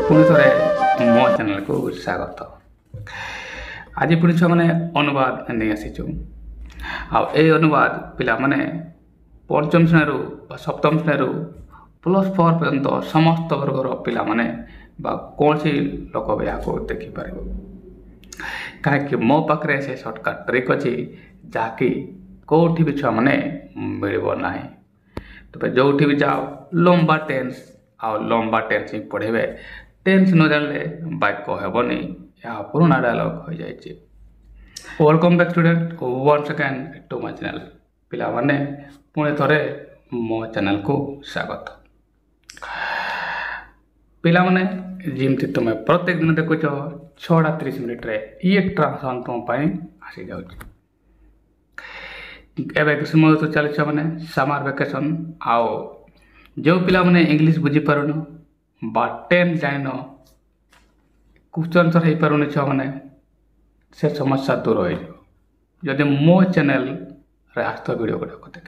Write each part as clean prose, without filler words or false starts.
पुणी थे मो चैनल को स्वागत। आज पुणी छुआ मैंने अनुवाद नहीं आसीचु अनुवाद पिला माने पंचम श्रेणी सप्तम श्रेणी +4 पर्यंत समस्त वर्गर पिला माने कौन सी लोक भी यहाँ देखिपर कहीं मो पाखे से सर्टकट ट्रिक अच्छी जहाँकि कौटी भी छुआ मैंने मिलना तो जो भी जाओ लंबा टेन्स लंबा टेन्स ही पढ़े टेन्स न जानले वाक्य हेबनी यह पुराना डायलॉग हो जाए। Welcome back student once again to my channel पिला माने पुणे थरे मो चैनल को स्वागत। पिला माने जिमती तुम प्रत्येक दिन देखुच 6:30 रे ये ट्रांसफॉर्म तुम आसी जाऊँ। एवं ग्रीष्म ऋतु चली मैंने समर वेकेशन आओ जो पिला मैंने इंग्लिश बुझी पारुन बा 10 जाइन क्वेश्चन आंसर हो पारुन छुआ मैंने से समस्या दूर हो जदि मो चैनल रे आस्त वीडियो गुड़ाक देख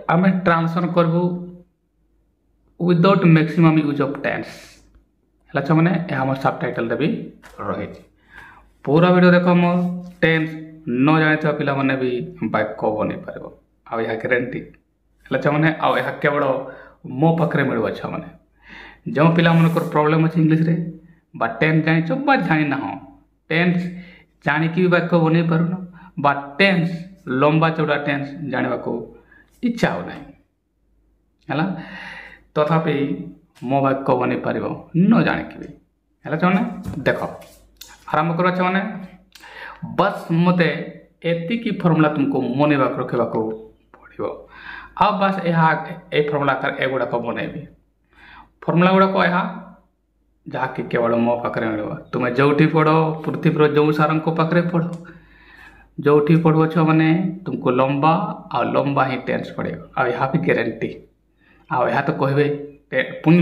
आम ट्रांसफर करूँ without maximum use of tense है छुआ मैंने आम सब टाइटल भी रही पूरा वीडियो देख मो टेंस न जानी पिला माने भी वाक्य बन पार आ गारंटी है छुआ मैंने आ केवल मो पाखे मिल छुआ मैंने जो पिला मनकर प्रोब्लेम अच्छे इंग्लीश रे बा टेन्स जानिच बा जानी ना टेन्स जानिकी भी वाक्य बन पारुन बा टेन्स लंबा चौड़ा टेन्स जाना को इच्छा हो ना तथापि मो वाक्य बन पार न जानिकी भी है छुआ मैंने देख आरंभ करवा छुआ मैंने बस मते एतिकी फर्मुला तुमको मन रखा पड़ो आ बस ये फर्मुला एगुड़ाक बनैबी फर्मुला गुड़ाक यह जहाँकि केवल मो पाखे मिल तुम्हें जो पढ़ो पृथ्वी जो सार पाखे पढ़ो जो पढ़ो छुआ मैंने तुमको लंबा आ लंबा ही टेन्स पड़े आ यहाँ भी गारंटी आ यह तो कहे पुणी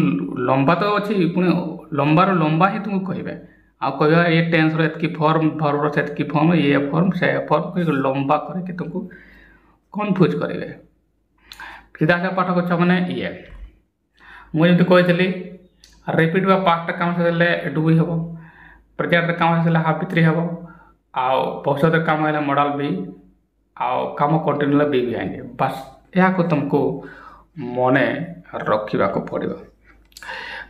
लंबा तो अच्छी पुणी लंबार लंबा ही तुमको कहे आ कह ये टेन्स री फर्म भर्वर से फर्म ये फर्म से फर्म लंबा करके तुमको कन्फ्यूज करेंगे सीधा से पाठ कर मैंने ये मुझे कही रिपीट व पास्ट काम से डू हम प्रेजेंट काम से हाफ भी हम भविष्य काम है मॉडल भी काम कंटिन्यू बी भी आएंगे बस यह को तुमको मन रखा पड़ो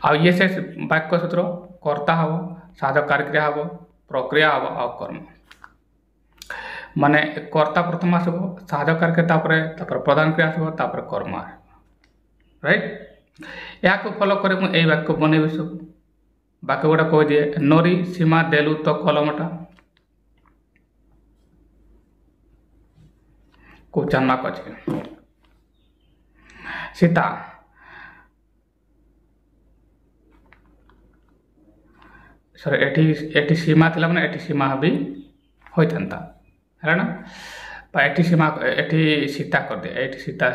आ ये से वाक्य सूत्र कर्ता हम साधक क्रिया हम प्रक्रिया हम आ कर्म माने कर्ता प्रथम आसब साधक क्रिया प्रधान क्रिया आसब कर्म राइट यहाँ फॉलो करे मुझे वाक्य बनैबी सब वाक्य गुड़ा कह दिए नरी सीमा देलु तो कलमटा क्वेश्चन मार्क अच्छे सीता सर एटी सीमा थिला माने एटी सीमा भी होता है ना एटी सीमा एटी सीता कर दिए एटी सीता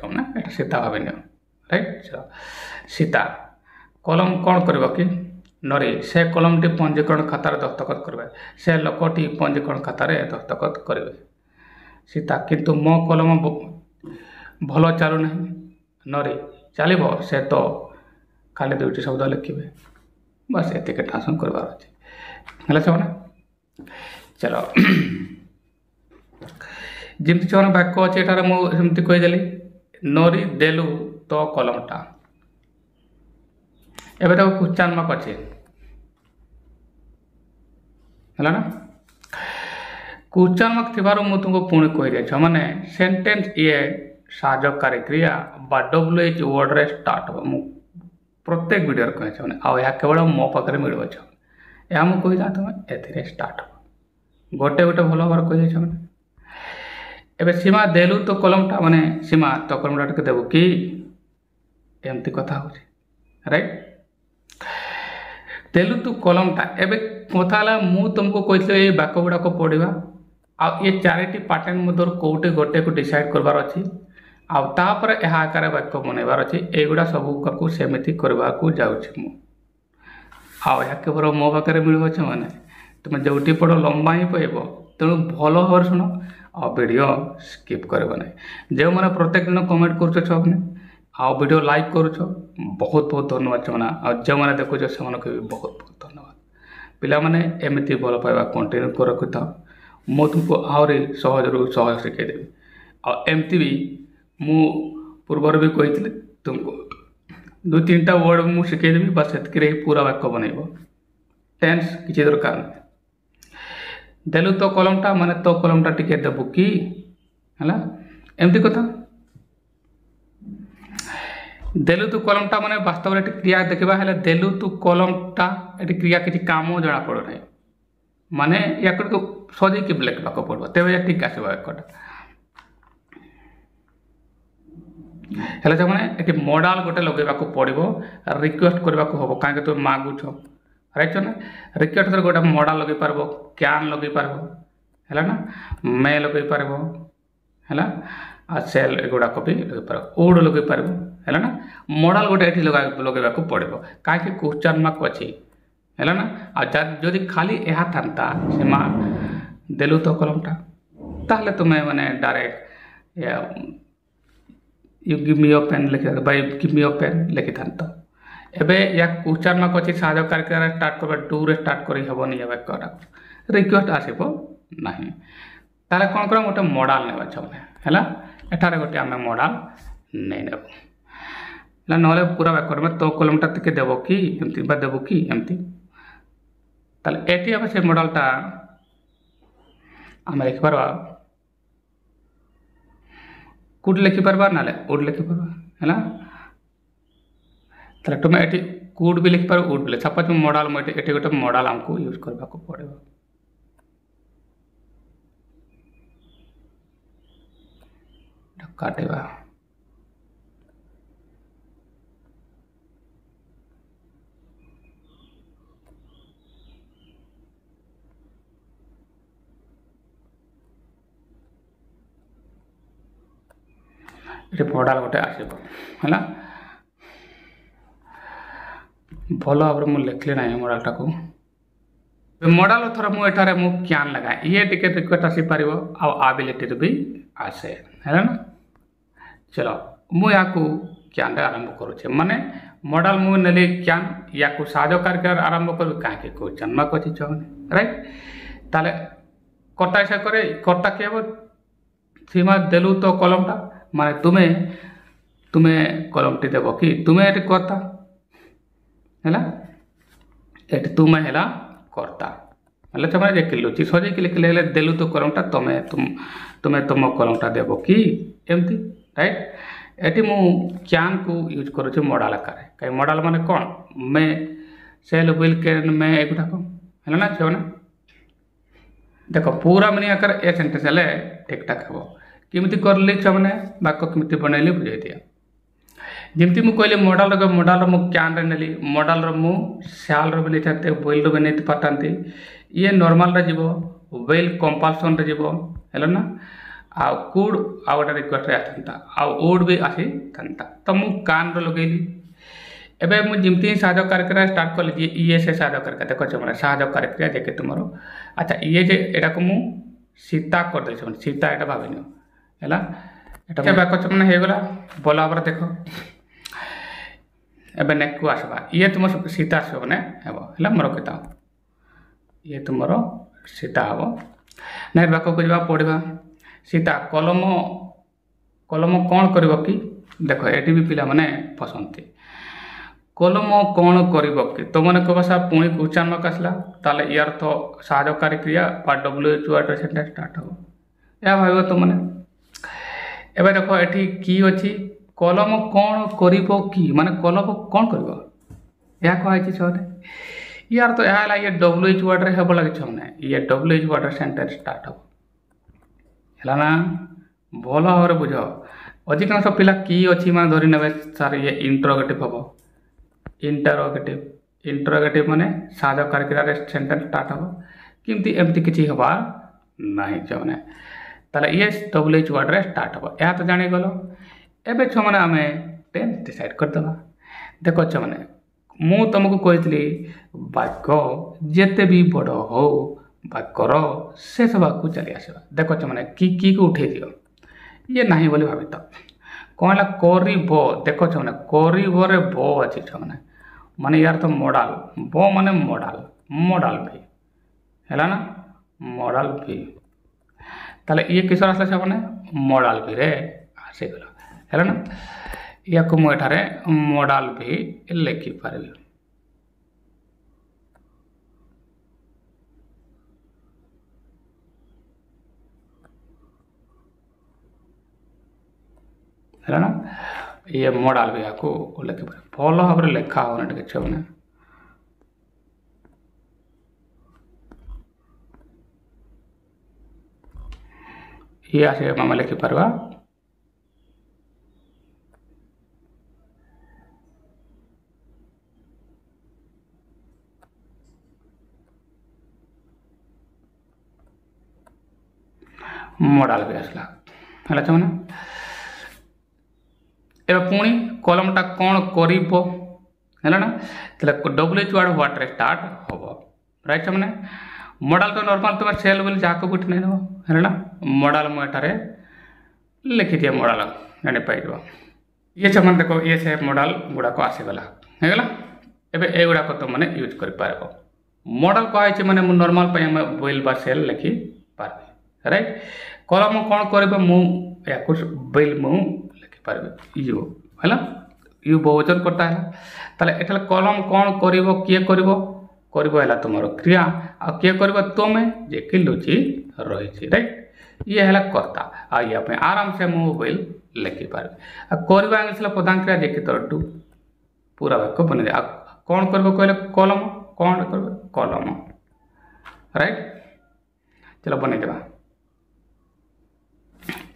ना एटी सीता भाव नि राइट सीता कलम कौन कर कि नरी से कलमटी पंजीकरण खातार दस्तखत करेंगे से लोकटी पंजीकरण खातार दस्तखत करेंगे सीता किंतु मो कलम भल चलू ना नरी चलो से तो खाली 2टी शब्द लिखे बस ये ट्रांसफर करवार अच्छे है चलो जमी छुआ वाक्य अच्छे ये मुझे कहीदेली नरी देलु तो कलमटा एवं तो क्वेश्चन मार्क अच्छे है ना क्वेश्चन मार्क थी मुझे तुमको पुणी कही मैंने सेंटेंस ये साजकारी क्रिया WH वर्ड रे स्टार्ट हो प्रत्येक वीडियो कहे मैंने केवल मो पाखे मिल यह मुझे कही तुम ए स्टार्ट हो गोटे गोटे भल भाव कही मैंने एवं सीमा देलु तो कलमटा माने सीमा तो कलमटा टे देव कि एमती कथा हो राइट देलु तू कलमटा एवं कथा मु तुमको कही वाक्य गुड़ाक पढ़ा आ ये 4टी पैटर्न मध्य कौटे गोटे को डिसाइड करवार अच्छी आपर यह आकार वाक्य बनइबार अच्छे युवा सब सेमती करने को जाऊँ आ केवल मो पाखे मिल मैंने तुम जो पढ़ लंबा ही पाइब तेणु भल भाव शुण आ वीडियो स्किप कर जो मैंने प्रत्येक दिन कमेंट कर आ वीडियो लाइक करुछ बहुत बहुत धन्यवाद छमना आ जो मैंने देखुछ से बहुत बहुत धन्यवाद पिला माने एमती भल पाइबा कंटिन्यू कर रखिथ मु तुमको आहरी सहज सहज शिखेदेवी आ एमती भी मु पूर्वर भी कही तुमको 2-3 टा वर्ड मु शिखेदेवी बस से पूरा वाक्य बनइब टेंस किसी दरकार नहीं देलु तो कलमटा माने तो कलमटा टिके देबु कि हला एमती कथा देलु तू कलमटा माने वास्तव में क्रिया देखा है देलु तू कलमटा ये क्रिया किसी काम जना पड़ ना माने या सजे कि लिखा पड़ो तेज ठीक आसो एकटा मैंने ये मॉडल गोटे लगेगा पड़ो रिक्वेस्ट करने को हम कहीं तुम मागुछ राइट ना रिक्वेस्ट गोटे मॉडल लगे पार कैन लगे पार है ना मे लगे पार है आ सेल एगुड़ाक भी लगे पार ओड लगे पार है ना मॉडल गोटे ये लगेगा पड़ो कहीं क्वेश्चन मार्क अच्छी है ना आदि खाली यह था से माँ देलु तो कलमटा ताहले तुम्हें माने direct you give me your pen लिखि बाय गिव मी योर पेन लिखि था एबे या क्वेश्चन मार्क अच्छी साहाय्य कार्य स्टार्ट कर डू रे स्टार्ट कर हेबनी रिक्वेस्ट आसब ना ताले कौन कर गोटे मॉडल नेबा छमने हैला एठारे गोटे आमे मॉडल नै नेब ना पूरा वाक्य में तो कलमटा टिके देबो कि एमती बा देबो कि एमती ताले एटी आमे से मॉडलटा आमे लिखि पारबा कुड लिखि पारबा नाले उड लिखि पारबा हैला ताले तुम एटी कुड भी लिखि पारबा उड भी सपोज मॉडल में एटी गोटे मॉडल हमको यूज करबा को पड़ेबा काटेबा ये मॉडल गोटे आसब है भल भाव में लिखली ना मॉडलटा को मॉडल थर मुझे मु कैन लगाए ये टिके रिक्वेस्ट आसीपर आबिलिटी भी आसे है ना चलो मुझे कैन आरंभ करुचे माने मॉडल मुझे नेली कैन या साजो कार्य आरंभ कर कहीं क्वेश्चन मार्क अच्छी छने राइट ताले कर्ता ऐसा करे कर्ता किए सीमा देलु तो कलमटा माने तुम्हें कलमटी देव कि तुम्हें ये कर्ता है ये तुम्हें है कर्ता मतलब तुम्हें देख लुचि सजे लिखले देलु तो कलमटा तुम्हें तुम कलमटा देव कि एमती राइट ये मु कैन को यूज करुचे मॉडल आकार कहीं मॉडल माने कौन मैं सेल विल कैन मैं एगुटा है ना छो ना देख पूरा मिनिंग आकार ए सेंटेंस है ठीक ठाक हे किमती करली छुआने वाक्य किमती बनैली बुझे दिया जमती मुझे कहली मॉडल मु कैन रे नेली मॉडल मु सैल रो भी नहीं बोइल रो भी नहीं पारती ये नॉर्मल रे जीवो वेल कंपल्सन रे जीवो है ना आ कुड आ गोटे रिक्वेस्ट रे आथा आ उड भी आसी था तो मु कान रो लगेली एबे मु जमती साहाय्य कार्य स्टार्ट कली ये से साहाय्य कार्य देखो मैंने साहाय्य कार्य जे तुम अच्छा ये जे एटा को मु सीता कर दे सीता एटा भाविनी है एटा वाक्य मैंने होगला भल भाव देख एबे नेक्स्ट को आसवा ये तुम सीता आसो मैंने है मोर कहता ये तुम सीता हम नेक्स्ट वाक्य को जा पढ़ा सीता कलम कलम कौन कर कि देख ये भी पिला माने फसंती कलम कौन कर कि तो मैंने कह सार पुणी क्वेश्चन मार्क आसला ताले यार तो साहाय्यकारी क्रिया बा WH वर्ड सेंटेंस स्टार्ट हो या भाव तो मैंने एबे देखो ये की अच्छी कलम कौन कर कि माने कलम कौन कर या कहे छने यार तो यह ये WH वर्ड रे हेब लगे छने ये WH वर्ड सेंटेंस स्टार्ट हो है ना भल भाव बुझ अधिकांश पिला की अच्छी माने धरी ने सार ये इंटरोगेटिव हम इंटरोगेटिव माने साहाय्य कार्य सेंटेंस स्टार्ट हम किमती एमती किसी हबार नहीं छने ताले ये WH वर्ड रे स्टार्ट हम या तो जानी गलो एबे छमने आम टेंस डिसाइड करदे देख छमने मु तुमको कही वाक्य जेते भी बड़ हो वाक्यर शेष भाग को चली आसवा देख मैंने की को उठे दियो ये नहीं बोली भावित कौन है करिब देख छमने करिब रे ब अच्छी छमने माने यार तो मॉडल ब माने मॉडल मॉडल भी है ना मॉडल भी ताले ये किसर आसला छमने मॉडल भी रे आसे गला है ना या को एठारे मॉडल भी लिखि पारबे है ना ये मॉडल भी आपको लिखि पारे भल भाव लेखा होना टे छमने ये आसे मामा लिखि पारबा मॉडल भी आसला है छमने एवं पुणी कलमटा कौन करिबो है ना डब्ल्यूएच वार्ड व्हाट रे स्टार्ट हम राइट छमने मॉडल तो नॉर्मल तुम सेल बोली जाको बुट नहीं नो है ना मॉडल मुठारे लिखि दिए मॉडल जानी पाइब ये छमन देखो ये से मॉडल गुड़ाक आसीगला हैगला एबे ए गुड़ाक तुम मैंने यूज कर पारबो मॉडल कह माने नॉर्मल बोइल बा सेल लिखि पारबे राइट कलम कौन करबे मु या कुछ बोइल मु लिखि पारबे यू हैला यू बहुवचन करता है ताले एठले कलम कौन करिवो किए करिवो करिवो हैला तुमरो क्रिया आ किए करिवो तुमे जे कि लुचि रही छी राइट ये हैला कर्ता आ या पे आराम से मु बोइल लिखि पारबे आ करिवो आंसला प्रधान क्रिया जे कि तो डू पूरा वाक्य बने आ कौन करबो कहले कलम कौन करबो कलम राइट चलो बने देबा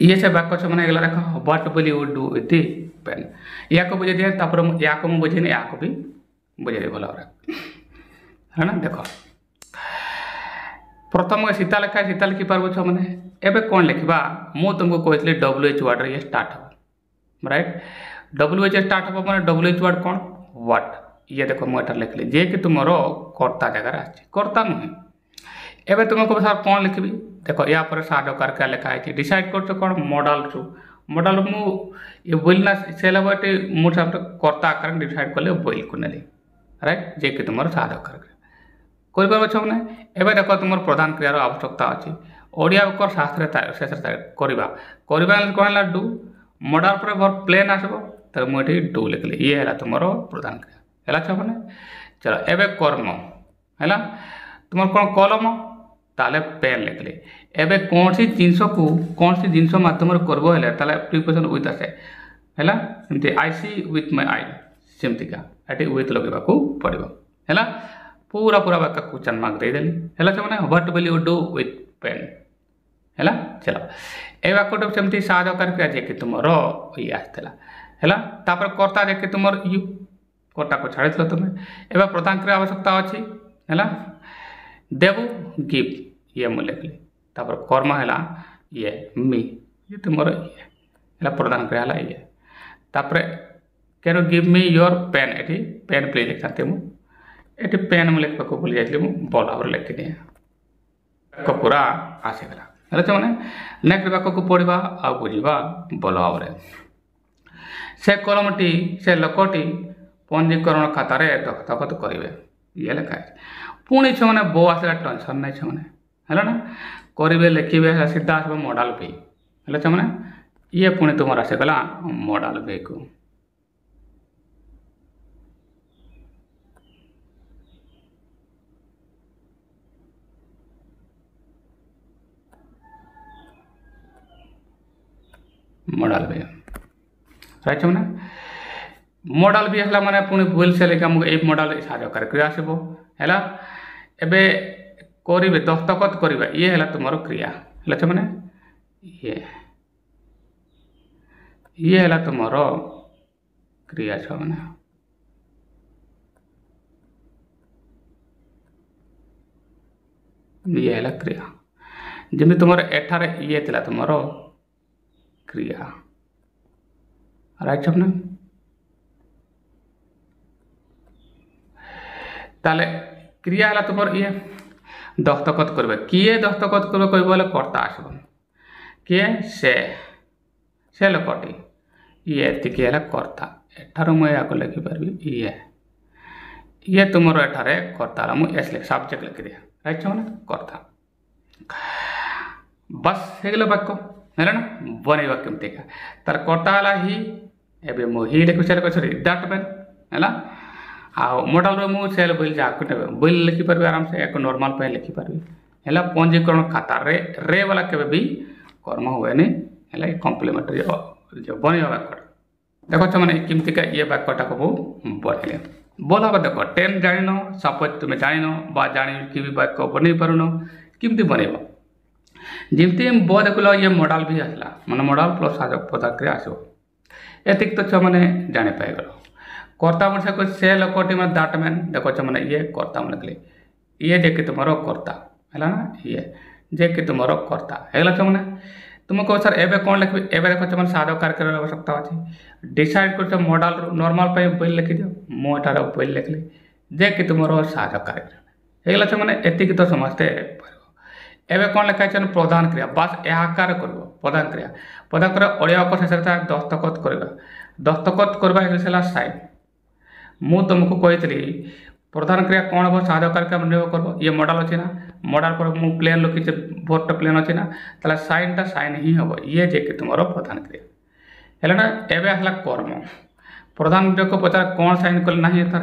ये से वाक्य से मैंने रखा what will you do with the pen या को बुझे दिए तापर या को मु बुझे या को भी बुझे दे भला है ना देखो प्रथम सीता लिखा सीता लिखि पारबो छ माने एबे कोन लिखबा मु तुमको कहतले डब्ल्यूएच वर्ड रे स्टार्ट हो राइट डब्ल्यूएच स्टार्ट हो माने डब्ल्यूएच वर्ड कोन व्हाट ये देखो मु एटा लिखले जे कि तुमरो कर्ता जगह आछि कर्ता नहीं एबे तुमको सर कोन लिखबी देखो या पर साडो करके लिखा है डिसाइड करछो कोन मॉडल टू मॉडल मु ये बोलना सेलेबटे मु सब कर्ता आकार डिसाइड करले बोल को नेली राइट जे कि तुमरो साडो करके कोइ बार छ माने एबे देखो तुमर प्रधान क्रियार आवश्यकता अछि ओडिया कर शास्त्र शेष करबा करबा कोनला डू मॉडल पर वर्ब प्लेन आसबो त मु एठी डू लिखले ये हैला तुमरो प्रधान क्रिया हैला छ माने चलो एबे कर्म हैला तुमर कोन कलम ताले पेन लिखले एबे कौन सी जिनस को कौन सी जिनस माध्यम करबो हेले ताले प्रिपोजिशन विथ आसे हैला सेमते आई सी विथ माय आई सेमते का एटी विथ लगेबा को पड़िबो हैला पूरा पूरा वाक्य क्वेश्चन मार्क दे देली हैला छ माने what will you do with pen हैला चलो ए वाक्य तो सेमते साध करके जे कि तुमरो ई आस्तला हैला तापर कर्ता जे कि तुमर यू कर्ता को छाड़ितलो तुमे एबा प्रधान क्रिया आवश्यकता अछि हैला देबो गिव ये मु लिखली तापर कर्म हैला ये मी ये तुमरो ये हैला प्रदान करला ये तापर can give me your pen एठी पेन प्लीज लिखते मु एठी पेन मु लिखबा को भूल जाइतली मु बोल और लिख दिए को पूरा आसे गला हैला त माने नेक्स्ट वाक्य को पढिबा आ बुझिबा बोल और से कलमटी से लोकटी पंजीकरण खाता रे दस्तखत करिवे ये लिखा है पुणी छ माने बो आसला टेंशन नै छ माने हैला ना करिवे लिखिबे सीधा आसबो मॉडल पे हैला छ माने ये पुणी तुमर आसे गला मॉडल पे को मॉडल पे राइट छ माने मॉडल भी हला माने पुणी भूल से लेका मु ए मॉडल साजो कर आसबो हैला एबे करिवे दस्तखत करिवे ये हैला तुमरो क्रिया हैला छ माने ये हैला तुमरो क्रिया छ माने ये हैला क्रिया जेमि तुमरो एठारे ये थिला तुमरो क्रिया राइट छ माने ताले क्रिया हला तुमर ये दस्तखत करबे किए दस्तखत करबे कहबो ले कर्ता आसबो किए से लोकटी ये एतिकी है कर्ता एठार मुझे या लिखिपारि ये तुमर एठारे कर्ता मुझे एस सब्जेक्ट लिखिदे राइट मैंने कर्ता बस हेगला वाक्य है ना बनैबा केमतिका तार कर्ता है ही एबे मु ही लिखि सारे सरी दैट मैन है आ मॉडल रो मु सेल बोल जाको ने बोल लिखि परबे आराम से एक नॉर्मल पे लिखि परबे हैला पंजीकरण खाता रे वाला केबे भी कर्म हुए नहीं हैला कॉम्प्लीमेंटरी जो बनैबा वाक्य देखो छ माने केमतिका ये वाक्यटा को बनैले बोला देखो 10 जानिनो सपोज तुम जानिनो बा जानि कि भी वाक्य बनै पारुनो केमति बनैबो जेमति ब देखलो ये मॉडल भी आसला माने मॉडल प्लस साधक पदार्थ आसो एतिक तो छ माने जानि पाइ गलो कर्ता मन को से लोकटी में दैट मैन देखो छ माने ये कर्ता मन लिखले ये जे कि तुमरो कर्ता हैला ना ये जे कि तुमरो कर्ता हैला छ माने तुमको सर एबे कोन लिखबे एबे देखो छ माने साधक कार्य कर आवश्यकता अछि डिसाइड कर छ मॉडल नॉर्मल पे बोल लिखि दियो मोटार बोल लिखले जे कि तुमरो साधक कार्य हैला छ माने एतिक तो समझते एवं कौन लिखा है प्रधान क्रिया बस एहाकार कर प्रधान क्रिया ओडिया को शेष दस्तखत करवा दस्तखत करवा है साइन मु तुमको कही प्रधान क्रिया कौन हम साधक कार्य निर्भर कर ये मॉडल अच्छी ना मॉडल पर मु प्लेन लिखी बोर्ड प्लेन अच्छी ना ताला साइनटा साइन ही हम ये जे कि तुम प्रधान क्रिया है ना एवं आसला कर्म प्रधान क्रिया को पचार कौन साइन कले ना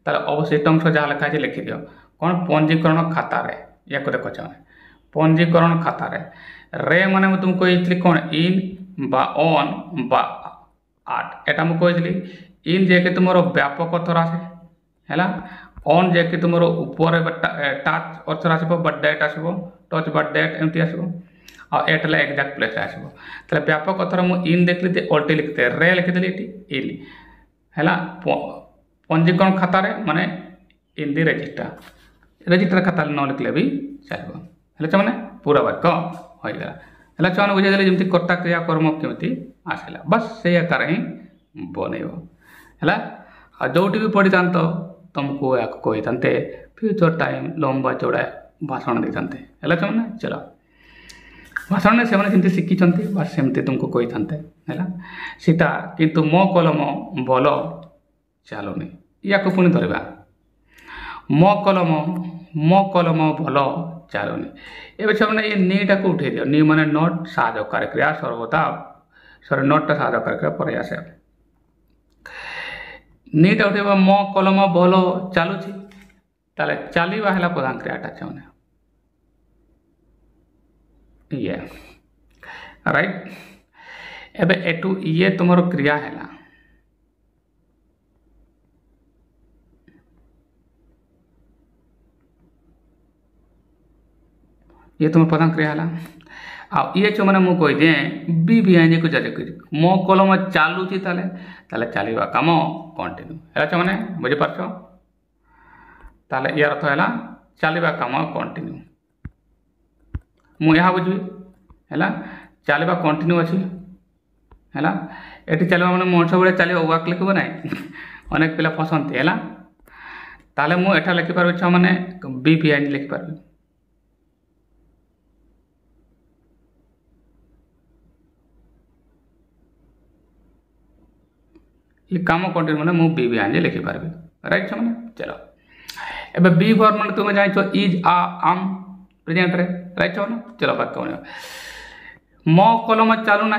तार अवशिष्ट अंश जहाँ लिखा है लिखि दियो कौन पंजीकरण खाता या देखो चाहे पंजीकरण खाता रे माने मैं तुमको कही कौन इन बा ऑन बा आट एटा मुझे कही इन जे कि तुम व्यापक अर्थ आसे है ऑन जे कि तुम ऊपर टच अर्थ आसो बट डेट आसो टच बट डेट एमती आसो आ एट एक्जाक्ट प्लेस आसो तो व्यापक अर्थ मुझे इन देखली अल्टी लिखते रे लिखिदेली इन है पंजीकरण खाता माने इन दी रजिस्टर खाता न लिखले भी चलो है मैंने पूरा वाक्य होगा है छुआ बुझेदेले जमी कर्ता क्रिया कर्म केमती आसला बस से आकार ही बनैब है जोटी भी पढ़ी था तुमको या कही था फ्यूचर टाइम लंबा चौड़ा भाषण दे था है मैंने चलो भाषण से मैंने शिखी बस सेमती तुमको कही था है सीता किंतु मो कलम भल चलुनी या पुणी धरवा मो कलम भल चलुनी एवं छे ये नीटा को उठे दियो नी माने नॉट साधक कार्य क्रिया सर्वदा सॉरी नॉट साधक कार्य क्रिया पर आसे नीटा उठेबा मो कलम भल चलुची ताले चलीबा हला प्रधान क्रियाटा छे माने ये राइट एबे एटू ये तुमरो क्रिया हैला ये तुम प्रधान क्रिया है आ ये जो मैंने मुझे कही दिए बी आई को जज कर मो कलम चलुची ताले चलवा कम कंटिन्यू है मैंने बुझीपार ताले यार अर्थ है चलवा कम कंटिन्यू मुझे बुझी है चलवा कंटिन्यू अच्छी है ये चलवा मैंने मनुष्य भाई चल वाक लिखब ना अनेक पिला फसंती है ताले मुझे लिखिपार छुआ मैंने बी आई लिखिपार ये काम कंटिन्यू मैंने मुझे बी आई लिखिपारि राइट छे मैंने चलो एबे बी फॉर्म मैंने तुम जान इज आ आम प्रेजेंट रे राइट छे चलो बात कहने मो कलम चलू ना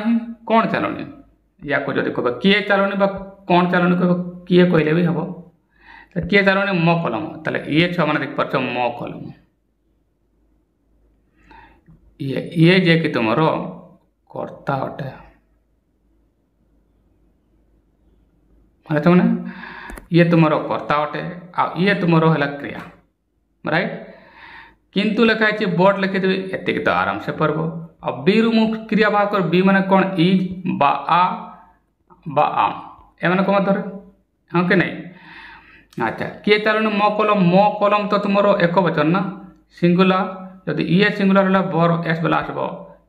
कौन चलुनी या को जब कह किए चलुनी कौन चलुनी कह किए कहले भी हम तो किए चलुनी मो कलम ताले ये छुआ मैंने देख पार मो कलम ये जे कि तुम कर्ता अटे मैंने ये तुम कर्ता अटे आ ये तुम है क्रिया राइट किंतु लिखा है बोर्ड लिखिदेवी एतिक तो आराम से पढ़ब अब बी रु मुख क्रिया भाग कर बी मैंने कौन इज बा आम एम कौन धरे हाँ कि नहीं अच्छा किए चलुनी मो कलम तो तुम एक वचन ना सिंगुलर जदि ये सिंगुलर है बर एस बेला आसब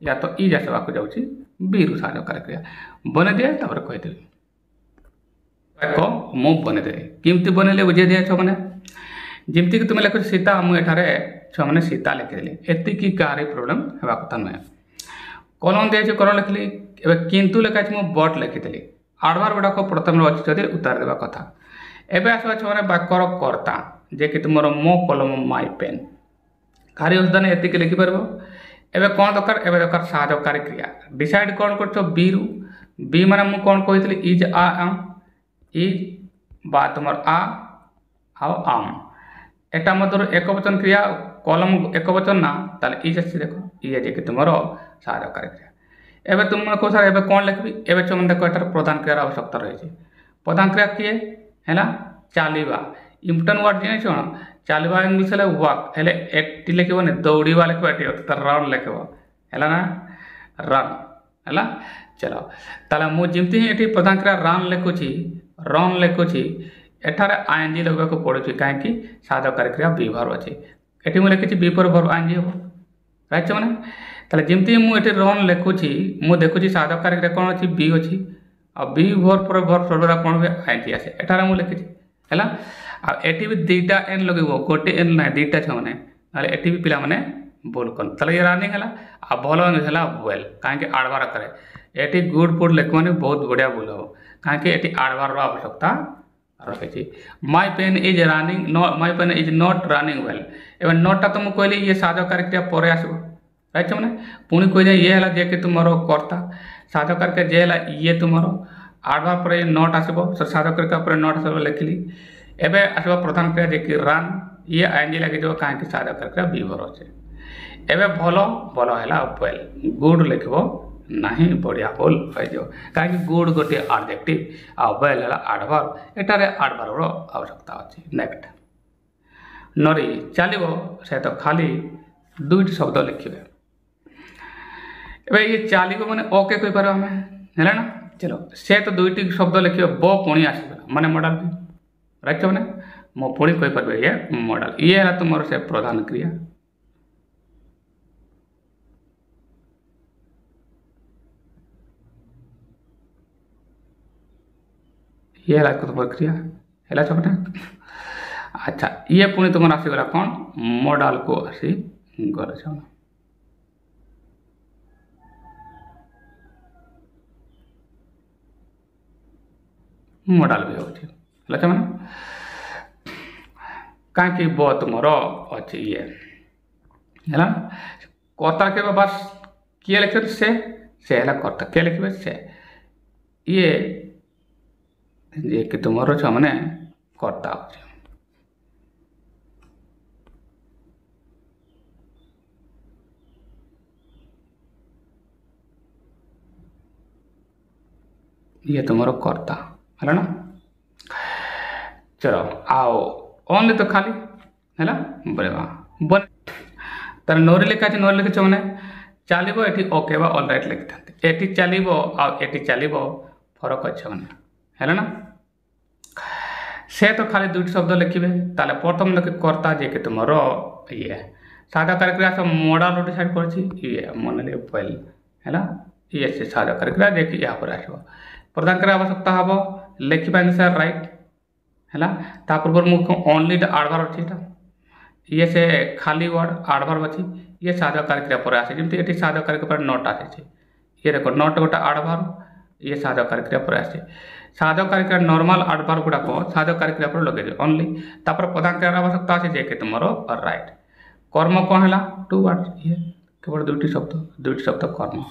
या तो इज आसवा को जाऊँगी बी रु साधक कार्य क्रिया बने दिए तापर कहीदेवी मो बनेदे किमती बनैले बुझे दिए छो मैंने जमती कि तुम लिख सीता मुझे छुआ मैंने सीता लिखिदेली एतिकी कार प्रोब्लेम होगा कथा नुहे कलम दिए कलम लिखली किंतु लिखा मुझे बट लिखिदेली आडभार गुड़ाक प्रथम अच्छी जदि उतार देवा कथा एबे आसवा छुआ बाक्यर कर्ता जे कि तुम मो कलम माई पेन खाली उदान एतिक लिखिपार एबे कौन दरकार एबे दरकार साहाय्यकारी क्रिया डिसाइड कौन कर बी रु बी माने मु कौन कही इज आ आम इज बा तुम आ आम एटा मध्य एक वचन क्रिया कलम एक वचन ना ताले इज अच्छी देख ये जे कि तुम साहाय्यकारी क्रिया एबे तुम कह सर एबे कौन लिखबी एबे तुम देख एटार प्रधान क्रियार आवश्यकता रही प्रधान क्रिया किए है चलवा इम्पोर्टाट वर्ड जान कौन चलवा इंग्लीश है वाक हेले एटी लिखने दौड़ा लिख रन लिख है ना रन है चलो ताला मुझे ही प्रधान क्रिया रन लिखुची एठार आईएनजी लगवाक पड़ुची कहीं साधकारी क्रिया बी भर अच्छी ये मुझे लिखी बी पर भर आईएनजी हम राइट मैंने ताले जमती मुझे रन लिखुची मुझे देखुची साधकारी क्रिया कौन अच्छी बी अच्छी आ बी भर पर भर सर्वदा कौन हुए आईएनजी आसे एठार मुझे लिखी है आठी भी दुईटा एन लगे गोटे एन ना दुईटा छुआ मैंने एटी भी पिला मैंने भूल कर ताले ये रनिंग है आ भल है वेल कहीं आडबार करे ये गुड फुड लिख मैंने बहुत बढ़िया भूल हम कहीं ये आडबार आवश्यकता रखी my pen is running my pen is not running well एवं नॉटा तो मुझे कहली ये साधकारी क्रिया पर आसो राइट मैंने पुणी कही ये है जे कि तुम कर्ता साधकारी क्रिया जे है ये तुम आडबार पर नट आसो साधकारी क्रिया नट आस लिखिली एबे आसवा प्रधान क्रिया जे कि रन ये आईएनजी लगे जो कहीं साधकारी क्रिया बी भर अच्छे एबे भल भल है वेल गुड लिख नहीं बढ़िया होल हो कहीं गुड गोटे आडजेक्टिव आ वेल है आडभार एटार आडभार आवश्यकता अच्छी नेक्स्ट नरी चलो से तो खाली दुईट शब्द लिखे एबे ये चलो मैंने ओके कही पार आम है ना चलो से तो दुईट शब्द लिखे ब पुणी आस माने मॉडल भी राइट मैंने मो पुणी कही पार ये मॉडल ये है तुम से प्रधान क्रिया ये है तुम क्रिया है मैंने अच्छा ये पुणी तुम आसीगला कौन मॉडल को आसी गला मॉडल भी होते मैंने कहीं ब तुम अच्छे ये है कर्ता के बस किए लिखे से है कर्ता किए लिखे से ये कि तुम छुआ मैंने कर्ता हो ये तुम कर्ता है ना चलो आओ ओनली तो खाली है बढ़िया बन तार नोरी लिखा नोरी लिखी मैंने चलो ये ओके बा ऑल राइट लिखी था ये चलो आटी चलो फरक अच्छे मैंने है ना से तो खाली दुईट शब्द लिखे ताले प्रथम लिखे कर्ता जे कि तुम ये साधाकारी क्रिया सब मॉडल डिसाइड कर मन वेल है ये से साधाकारी क्रिया जे कि यहाँ पर आसो प्रधान क्रिया आवश्यकता हम लिखिपारे सर राइट है पूर्व मुख्य ओनली आडभार अच्छी ये से खाली वर्ड आडभार अच्छी ये साधाकारी क्रिया पर आसे जमी ये साधाकारी क्रिया नट आसी ये देख नट गोटे आडभार ये साधाकारी क्रिया पर आसे साधाकारी क्रिया नॉर्मल आडभार गुड़ाक साधाकारी क्रिया पर लगे ओनली प्रधान क्रिया आवश्यकता अच्छे जे कि तुम राइट कर्म कौन है टू वर्ड ये केवल दुईट शब्द कर्म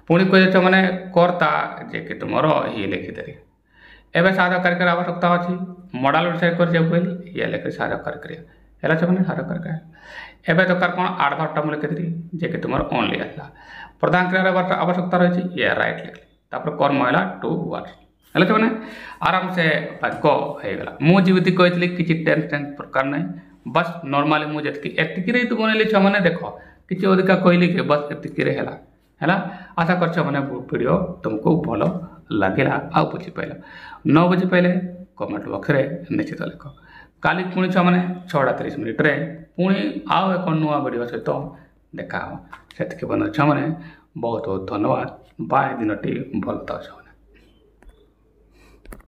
पुणी कह मैंने कर्ता जे कि तुम ये लिखिदेली एवं साधाकारी क्रिया आवश्यकता अच्छी मॉडल डिसाइड कर ये लिखे साधाकारी क्रिया है मैंने साधाकारी क्रिया एवं दरकार कौन आडभारटा मुझे लिखी जे कि तुम ओनली आसला प्रधान क्रिया आवश्यकता रही ये राइट लिखली कर्म है टू वर्ड है मैंने आराम से वाक्य होगला मुझे कही किसी टेंशन प्रकार ना बस नॉर्मली मुझे एतिक तो बनैली छुआ मैंने देख किसी अधिका कहली कि बस एतिक है आशा कर मैंने वीडियो तुमको भल लगे आ बुझी पाइल न बुझी पाइले कमेंट बॉक्स में निश्चित लिख काली पुणी छुआ मैंने 6:30 पुणी आउ एक नुआ वीडियो सहित देखा से बंद छुआ मैंने बहुत बहुत धन्यवाद बाय दिन भल था।